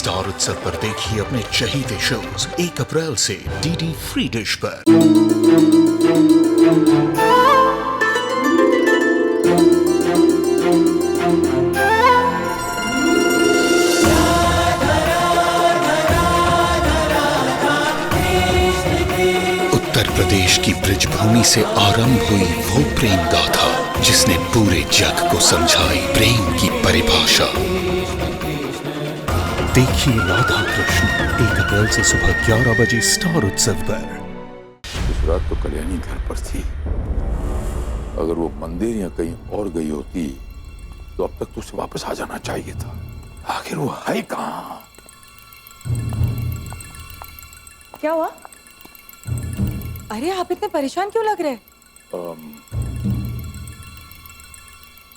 Star उत्सव पर देखिए अपने चहीते शोज 1 अप्रैल से डीडी फ्री डिश पर। उत्तर प्रदेश की ब्रजभूमि से आरंभ हुई वो प्रेम गाथा जिसने पूरे जग को समझाई प्रेम की परिभाषा। देखिए राधा कृष्ण 1 अप्रैल से सुबह 11 बजे स्टार उत्सव पर। इस रात तो कल्याणी घर पर थी। अगर वो मंदिर या कहीं और गई होती तो अब तक तो उसे वापस आ जाना चाहिए था। आखिर वो है कहाँ? क्या हुआ? अरे आप इतने परेशान क्यों लग रहे?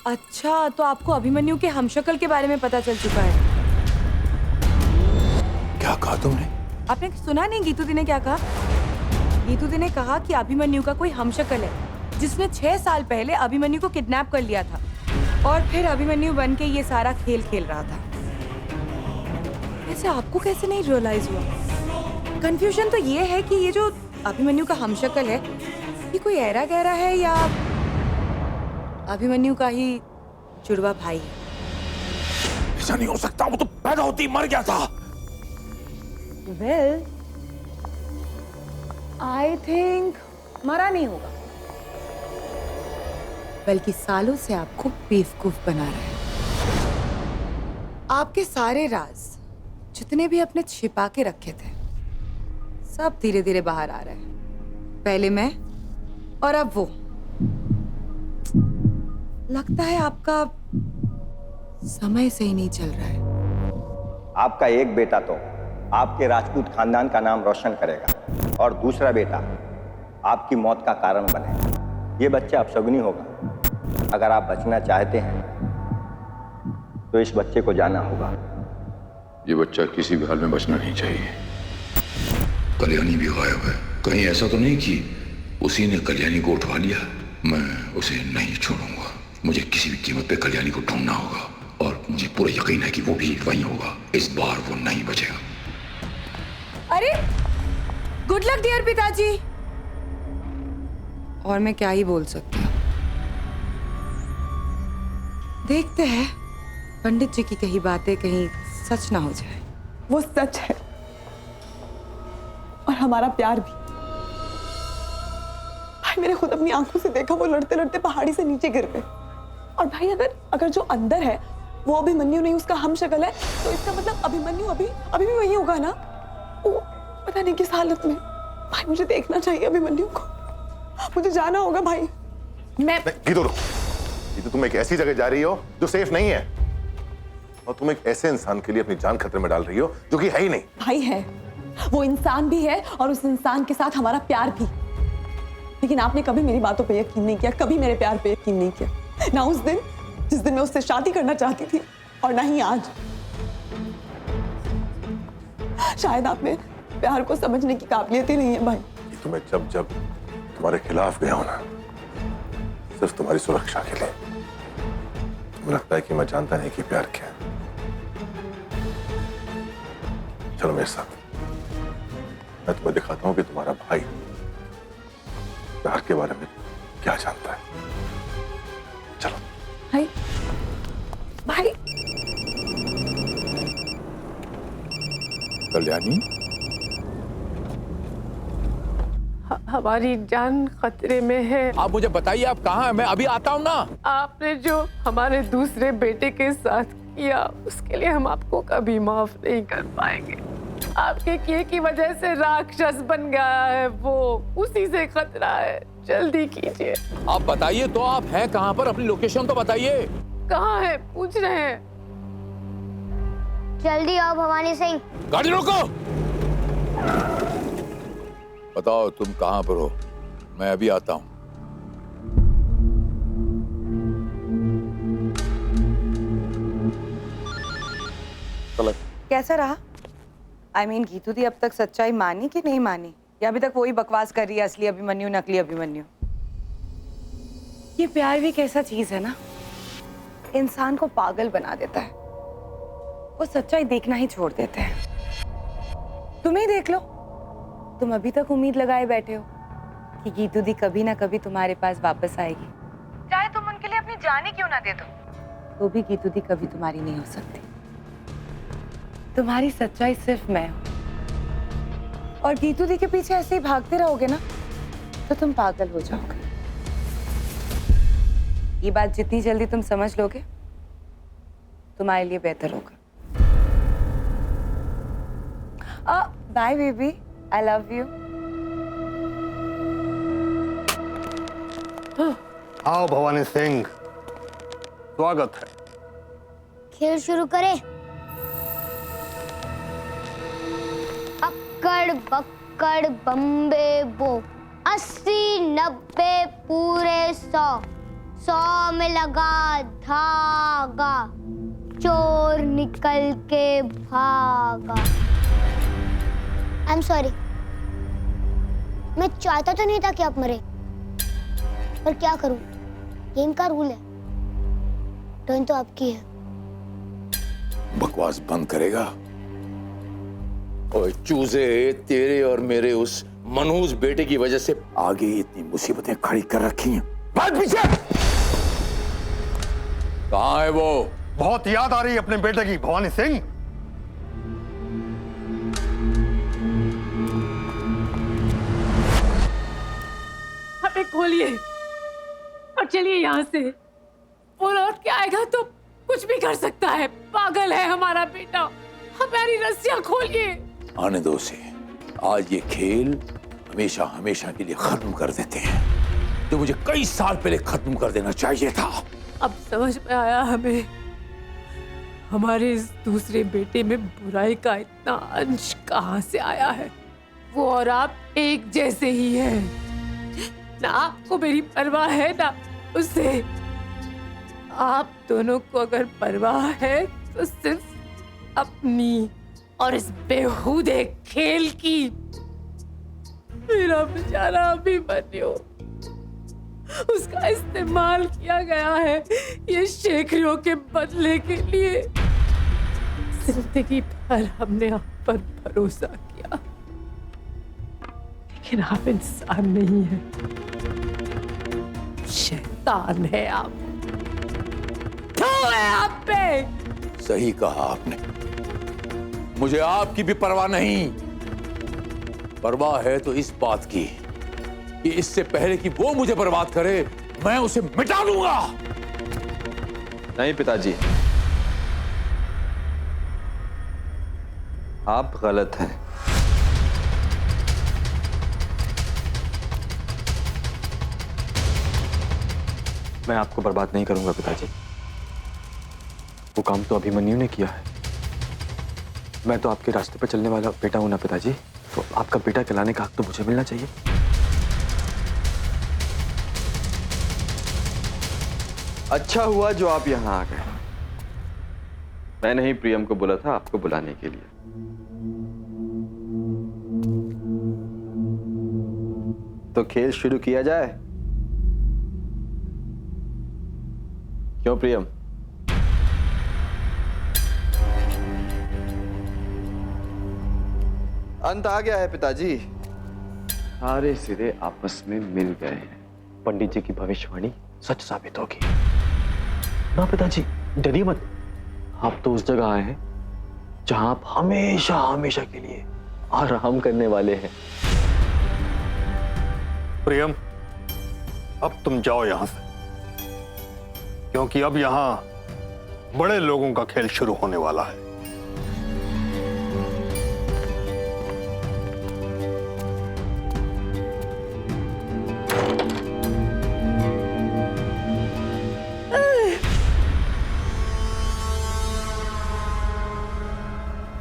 अच्छा, तो आपको अभिमन्यु के हमशक्ल के बारे में पता चल चुका है। क्या कहा तुमने? आपने सुना नहीं गीतू दी ने क्या कहा? गीतू दी ने कहा कि अभिमन्यु का कोई हमशक्ल है जिसने 6 साल पहले अभिमन्यु को किडनैप कर लिया था और फिर अभिमन्यु बन के ये सारा खेल खेल रहा था। वैसे आपको कैसे नहीं रियलाइज हुआ? कंफ्यूजन तो ये है कि ये जो अभिमन्यु का हमशक्ल है ये कोई ऐरा गहरा है या अभिमन्यु का ही जुड़वा भाई है। ऐसा नहीं हो सकता, वो तो पैदा होते ही मर गया था। Well, I think मरा नहीं होगा, बल्कि सालों से आपको बेवकूफ बना रहा है। आपके सारे राज जितने भी अपने छिपा के रखे थे सब धीरे धीरे बाहर आ रहे हैं। पहले मैं और अब वो। लगता है आपका समय से ही नहीं चल रहा है। आपका एक बेटा तो आपके राजपूत खानदान का नाम रोशन करेगा और दूसरा बेटा आपकी मौत का कारण बनेगा। ये बच्चा अपशगुनी होगा। अगर आप बचना चाहते हैं तो इस बच्चे को जाना होगा। ये बच्चा किसी भी हाल में बचना नहीं चाहिए। कल्याणी भी गायब है। कहीं ऐसा तो नहीं कि उसी ने कल्याणी को उठवा लिया? मैं उसे नहीं छोड़ूंगा। मुझे किसी भी कीमत पे कल्याणी को ढूंढना होगा और मुझे पूरा यकीन है कि वो भी वहीं होगा। इस बार वो नहीं बचेगा। अरे गुड लक डियर पिताजी। और मैं क्या ही बोल सकती हूँ। देखते हैं पंडित जी की कही बातें कहीं सच ना हो जाए। वो सच है और हमारा प्यार भी। भाई मैंने खुद अपनी आंखों से देखा, वो लड़ते लड़ते पहाड़ी से नीचे गिर गए। और भाई अगर जो अंदर है वो अभिमन्यु नहीं उसका हमशक्ल है तो इसका मतलब अभिमन्यु अभी भी वही होगा ना। वो पता नहीं किस हालत में। भाई मुझे देखना चाहिए अभिमन्यु को। मुझे जाना होगा भाई। गीतू, तुम एक ऐसी जगह जा रही हो जो सेफ नहीं है और तुम एक ऐसे इंसान के लिए अपनी जान खतरे में डाल रही हो जो कि है ही नहीं। भाई है, वो इंसान भी है और उस इंसान के साथ हमारा प्यार भी। लेकिन आपने कभी मेरी बातों पे यकीन नहीं किया, कभी मेरे प्यार पे यकीन नहीं किया। ना उस दिन जिस दिन मैं उससे शादी करना चाहती थी और ना ही आज। शायद आप में प्यार को समझने की काबिलियत ही नहीं है भाई। तुम्हें जब जब तुम्हारे खिलाफ गया हूं ना, सिर्फ तुम्हारी सुरक्षा के लिए। तुम्हें लगता है कि मैं जानता नहीं कि प्यार क्या है। चलो मेरे साथ, मैं तुम्हें दिखाता हूं कि तुम्हारा भाई प्यार के बारे में क्या जानता है। चलो भाई। भाई कल्याणी, हमारी जान खतरे में है। आप मुझे बताइए आप कहाँ हैं? मैं अभी आता हूँ ना। आपने जो हमारे दूसरे बेटे के साथ किया उसके लिए हम आपको कभी माफ नहीं कर पाएंगे। आपके किए की वजह से राक्षस बन गया है वो, उसी से खतरा है। जल्दी कीजिए। आप बताइए तो, आप हैं कहाँ पर? अपनी लोकेशन तो बताइए। कहाँ है पूछ रहे हैं? जल्दी आओ भवानी सिंह। गाड़ी रोको। बताओ तुम कहाँ पर हो? मैं अभी आता हूँ। कैसा रहा? I mean, गीतू दी अब तक सच्चाई मानी कि नहीं मानी, या अभी तक वही बकवास कर रही है, असली अभिमन्यु नकली अभिमन्यु? ये प्यार भी कैसा चीज है ना, इंसान को पागल बना देता है। वो सच्चाई देखना ही छोड़ देते हैं। तुम ही देख लो, तुम अभी तक उम्मीद लगाए बैठे हो कि गीतू दी कभी ना कभी तुम्हारे पास वापस आएगी, चाहे तुम उनके लिए अपनी जान ही क्यों ना दे दो, तो भी गीतू दी कभी तुम्हारी नहीं हो सकती। तुम्हारी सच्चाई सिर्फ मैं हूं, और गीतू दी के पीछे ऐसे ही भागते रहोगे ना तो तुम पागल हो जाओगे। ये बात जितनी जल्दी तुम समझ लोगे तुम्हारे लिए बेहतर होगा। Bye baby, I love you. आओ भवानी सिंह, स्वागत है। खेल शुरू करें। अक्कड़ बक्कड़ बम्बे बो, 80 90 पूरे 100, 100 में लगा धागा, चोर निकल के भागा। आई एम सॉरी, मैं चाहता तो नहीं था कि आप मरे, पर क्या करूं, गेम का रूल है, टर्न तो आपकी है। बकवास बंद करेगा? ओए चूजे, तेरे और मेरे उस मनहूस बेटे की वजह से आगे इतनी मुसीबतें खड़ी कर रखी हैं। भाग पीछे! कहाँ है वो? बहुत याद आ रही है अपने बेटे की भवानी सिंह। हमें खोलिए और चलिए यहाँ से। वो लौट के आएगा तो कुछ भी कर सकता है, पागल है हमारा बेटा। हमारी रस्सियां खोलिए। आने दो उसे। आज ये खेल हमेशा हमेशा के लिए खत्म कर देते हैं, तो मुझे कई साल पहले खत्म कर देना चाहिए था। अब समझ में आया हमें, हमारे इस दूसरे बेटे में बुराई का इतना अंश कहाँ से आया है। वो और आप एक जैसे ही हैं। ना आपको मेरी परवाह है ना उससे। आप दोनों को अगर परवाह है तो सिर्फ अपनी और इस बेहूदे खेल की। मेरा बेचारा अभिमन्यु, उसका इस्तेमाल किया गया है ये शेखरियों के बदले के लिए। जिंदगी भर हमने आप पर भरोसा किया, लेकिन आप इंसान नहीं है, शैतान है आप। है आप पे। सही कहा आपने, मुझे आपकी भी परवाह नहीं। परवाह है तो इस बात की कि इससे पहले कि वो मुझे बर्बाद करे, मैं उसे मिटा दूंगा। नहीं पिताजी, आप गलत हैं। मैं आपको बर्बाद नहीं करूंगा पिताजी। वो काम तो अभिमन्यु ने किया है। मैं तो आपके रास्ते पर चलने वाला बेटा हूं ना पिताजी, तो आपका बेटा कहलाने का हक तो मुझे मिलना चाहिए। अच्छा हुआ जो आप यहाँ आ गए। मैंने ही प्रियम को बोला था आपको बुलाने के लिए। तो खेल शुरू किया जाए। क्यों प्रियम? अंत आ गया है पिताजी। सारे सिरे आपस में मिल गए हैं। पंडित जी की भविष्यवाणी सच साबित होगी। ना पिताजी, डरिए मत। आप तो उस जगह आए हैं जहां आप हमेशा हमेशा के लिए आराम करने वाले हैं। प्रियम, अब तुम जाओ यहां से, क्योंकि अब यहां बड़े लोगों का खेल शुरू होने वाला है।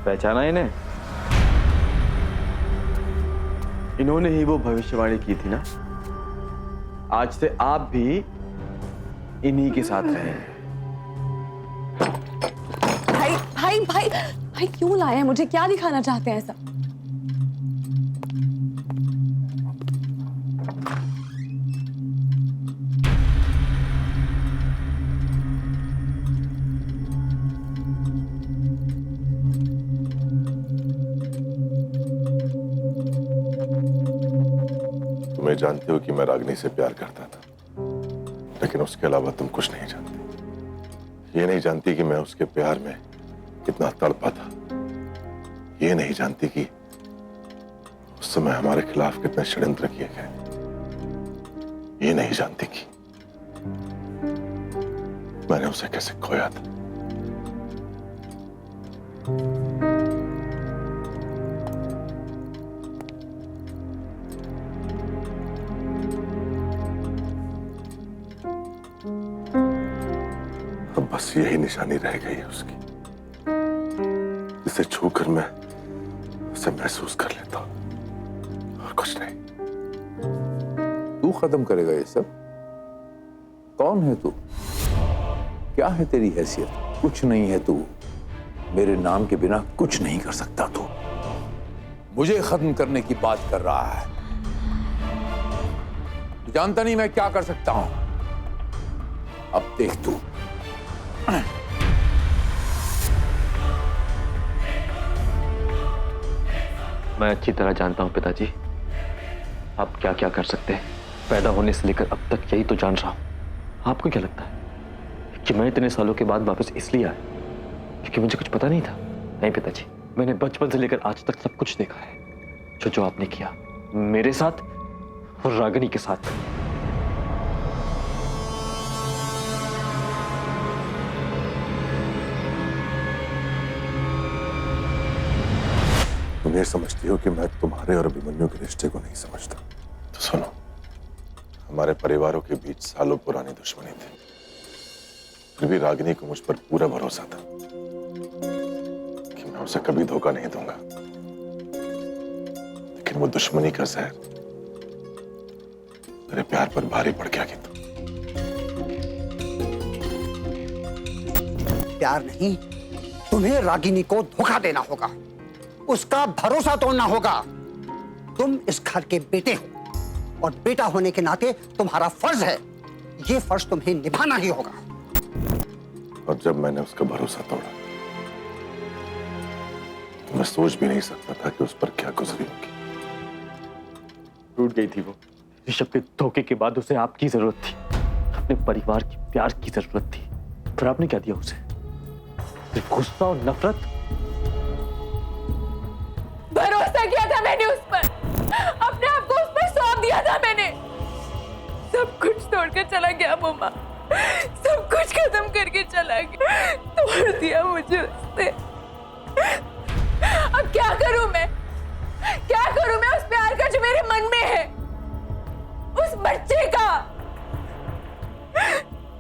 पहचाना इन्हें? इन्होंने ही वो भविष्यवाणी की थी ना। आज से आप भी इन्हीं के साथ रहेंगे। भाई भाई भाई भाई क्यों लाए हैं मुझे? क्या दिखाना चाहते हैं ऐसा? जानते हो कि मैं रागिनी से प्यार करता था, लेकिन उसके अलावा तुम कुछ नहीं जानती। ये नहीं जानती कि मैं उसके प्यार में कितना तड़पा था। ये नहीं जानती कि उस समय हमारे खिलाफ कितने षड्यंत्र किए गए। ये नहीं जानती कि मैंने उसे कैसे खोया था। अब बस यही निशानी रह गई है उसकी, जिसे छूकर मैं उसे महसूस कर लेता हूं, और कुछ नहीं। तू खत्म करेगा ये सब? कौन है तू? क्या है तेरी हैसियत? कुछ नहीं है तू। मेरे नाम के बिना कुछ नहीं कर सकता तू। मुझे खत्म करने की बात कर रहा है। तू जानता नहीं मैं क्या कर सकता हूं। अब देख तू। मैं अच्छी तरह जानता हूं पिताजी, आप क्या क्या कर सकते हैं। पैदा होने से लेकर अब तक यही तो जान रहा हूं। आपको क्या लगता है कि मैं इतने सालों के बाद वापस इसलिए आया क्योंकि मुझे कुछ पता नहीं था? नहीं पिताजी, मैंने बचपन से लेकर आज तक सब कुछ देखा है। जो आपने किया मेरे साथ और रागिनी के साथ। तुम ये समझती हो कि मैं तुम्हारे और अभिमन्यु के रिश्ते को नहीं समझता। तो सुनो, हमारे परिवारों के बीच सालों पुरानी दुश्मनी थी, फिर भी रागिनी को मुझ पर पूरा भरोसा था कि मैं उसे कभी धोखा नहीं दूंगा। लेकिन वो दुश्मनी का जहर मेरे प्यार पर भारी पड़ गया। प्यार नहीं, तुम्हें रागिनी को धोखा देना होगा, उसका भरोसा तोड़ना होगा। तुम इस घर के बेटे हो और बेटा होने के नाते तुम्हारा फर्ज है, ये फर्ज तुम्हें निभाना ही होगा। और जब मैंने उसका भरोसा तोड़ा तो मैं सोच भी नहीं सकता था कि उस पर क्या गुजरी होगी। टूट गई थी वो। ऋषभ के धोखे के बाद उसे आपकी जरूरत थी, अपने परिवार की प्यार की जरूरत थी। फिर आपने क्या दिया उसे? सिर्फ गुस्सा और नफरत। भरोसा किया था मैंने उस पर, अपने आप को उस पर सौंप दिया था मैंने। सब कुछ तोड़कर चला गया मम्मा, सब कुछ खत्म करके चला गया, तोड़ दिया मुझे उसने। अब क्या करूं मैं? क्या करूं मैं उस प्यार का जो मेरे मन में है, उस बच्चे का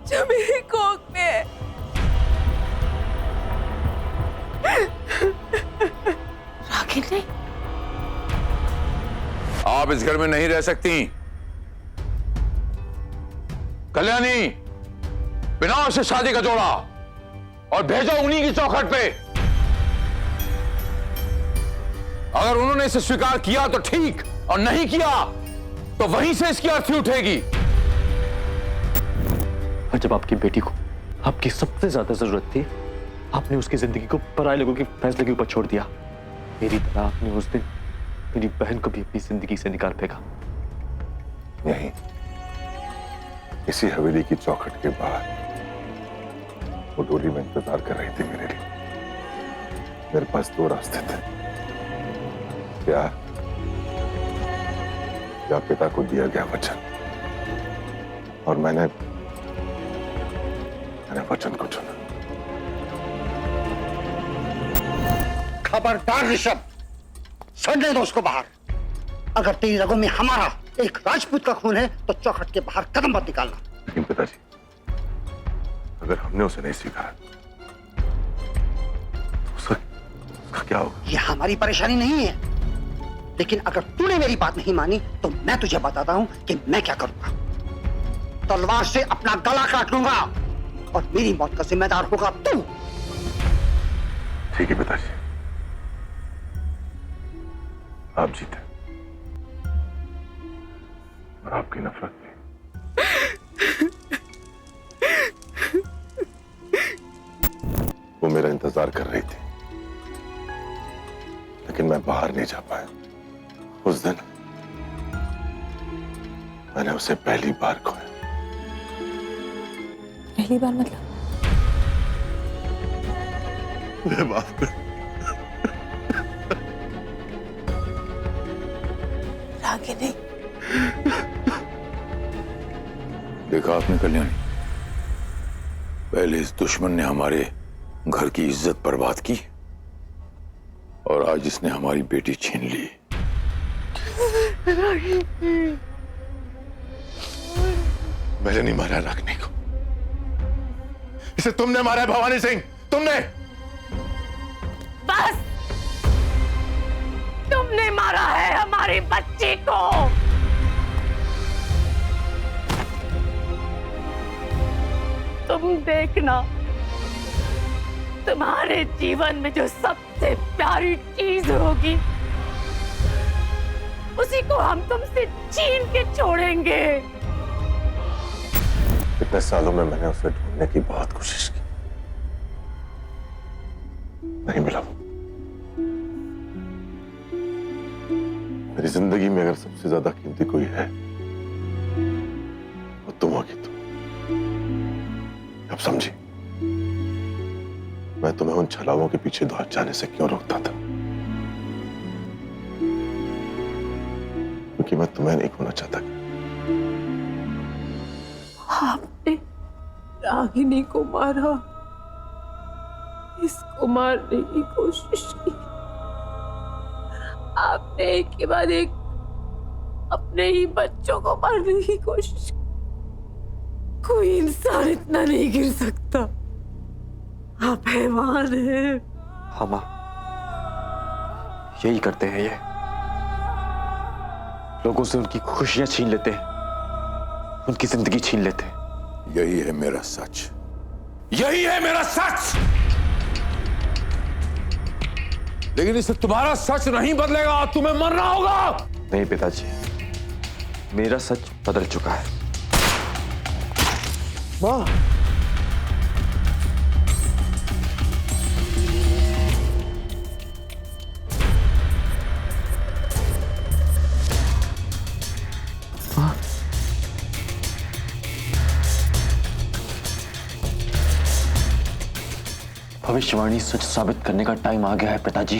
जो मेरी कोख में है? रागिनी, आप इस घर में नहीं रह सकती। कल्याणी, बिना उसे शादी का जोड़ा और भेजो उन्हीं की चौखट पे। अगर उन्होंने इसे स्वीकार किया तो ठीक, और नहीं किया तो वहीं से इसकी अर्थी उठेगी। और जब आपकी बेटी को आपकी सबसे ज्यादा जरूरत थी, आपने उसकी जिंदगी को पराये लोगों के फैसले के ऊपर छोड़ दिया। मेरी तरह आपने उस दिन मेरी बहन को भी अपनी जिंदगी से निकाल फेंका। यहीं इसी हवेली की चौखट के बाहर वो डोली में इंतजार कर रही थी मेरे लिए। मेरे पास दो रास्ते थे, प्यार या पिता को दिया गया वचन। और मैंने वचन को चुना। खबरदार ऋषभ, छोड़ने दो उसको बाहर। अगर तेरी रगों में हमारा एक राजपूत का खून है तो चौखट के बाहर कदम मत निकालना। लेकिन पिताजी, अगर हमने उसे नहीं स्वीकारा तो उसका क्या होगा? ये हमारी परेशानी नहीं है, लेकिन अगर तूने मेरी बात नहीं मानी तो मैं तुझे बताता हूं कि मैं क्या करूंगा। तलवार से अपना गला काट लूंगा और मेरी मौत का जिम्मेदार होगा तू। ठीक है पिताजी, आप जीते और आपकी नफरत भी। वो मेरा इंतजार कर रही थी, लेकिन मैं बाहर नहीं जा पाया। उस दिन मैंने उसे पहली बार खोया। पहली बार मतलब? मुझे माफ कर। रागिनी, देखा आपने कल्याणी, पहले इस दुश्मन ने हमारे घर की इज्जत बर्बाद की और आज इसने हमारी बेटी छीन ली। मैंने नहीं मारा रागिनी को, इसे तुमने मारा है भवानी सिंह, तुमने। बस, तुमने मारा है हमारी बच्ची को। तुम देखना, तुम्हारे जीवन में जो सबसे प्यारी चीज होगी उसी को हम तुमसे छीन के छोड़ेंगे। इतने सालों में मैंने उसे ढूंढने की बहुत कोशिश की, नहीं मिला वो। मेरी जिंदगी में अगर सबसे ज्यादा कीमती कोई है वो तुम होगी। तुम अब समझी मैं तुम्हें उन छलावों के पीछे दौड़ जाने से क्यों रोकता था? क्योंकि मैं तुम्हें नहीं खोना चाहता। आपने रागिनी को मारा, इसको मारने की कोशिश की। आपने एक के बाद एक अपने ही बच्चों को मारने की कोशिश की। कोई इंसान इतना नहीं गिर सकता। आप हैवान हैं। हाँ माँ, यही करते हैं ये। लोगों से उनकी खुशियां छीन लेते हैं, उनकी जिंदगी छीन लेते हैं। यही है मेरा सच, यही है मेरा सच। लेकिन इससे तुम्हारा सच नहीं बदलेगा, तुम्हें मरना होगा। नहीं पिताजी, मेरा सच बदल चुका है। माँ, भविष्यवाणी सच साबित करने का टाइम आ गया है पिताजी।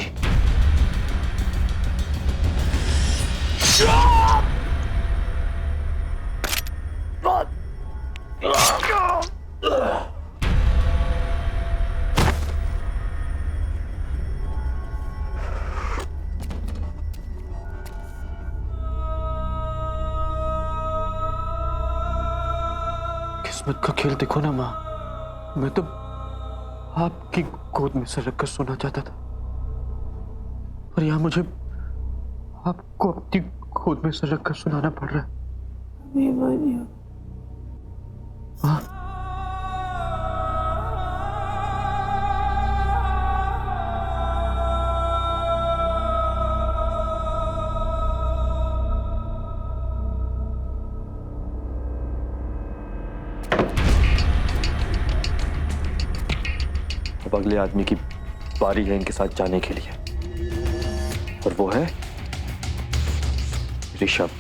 किस्मत का खेल देखो ना माँ, मैं तो आपकी गोद में से रखकर सोना चाहता था और यहाँ मुझे आपको अपनी गोद में से रखकर सुनाना पड़ रहा है। हाँ? अब अगले आदमी की बारी है इनके साथ जाने के लिए, और वो है ऋषभ।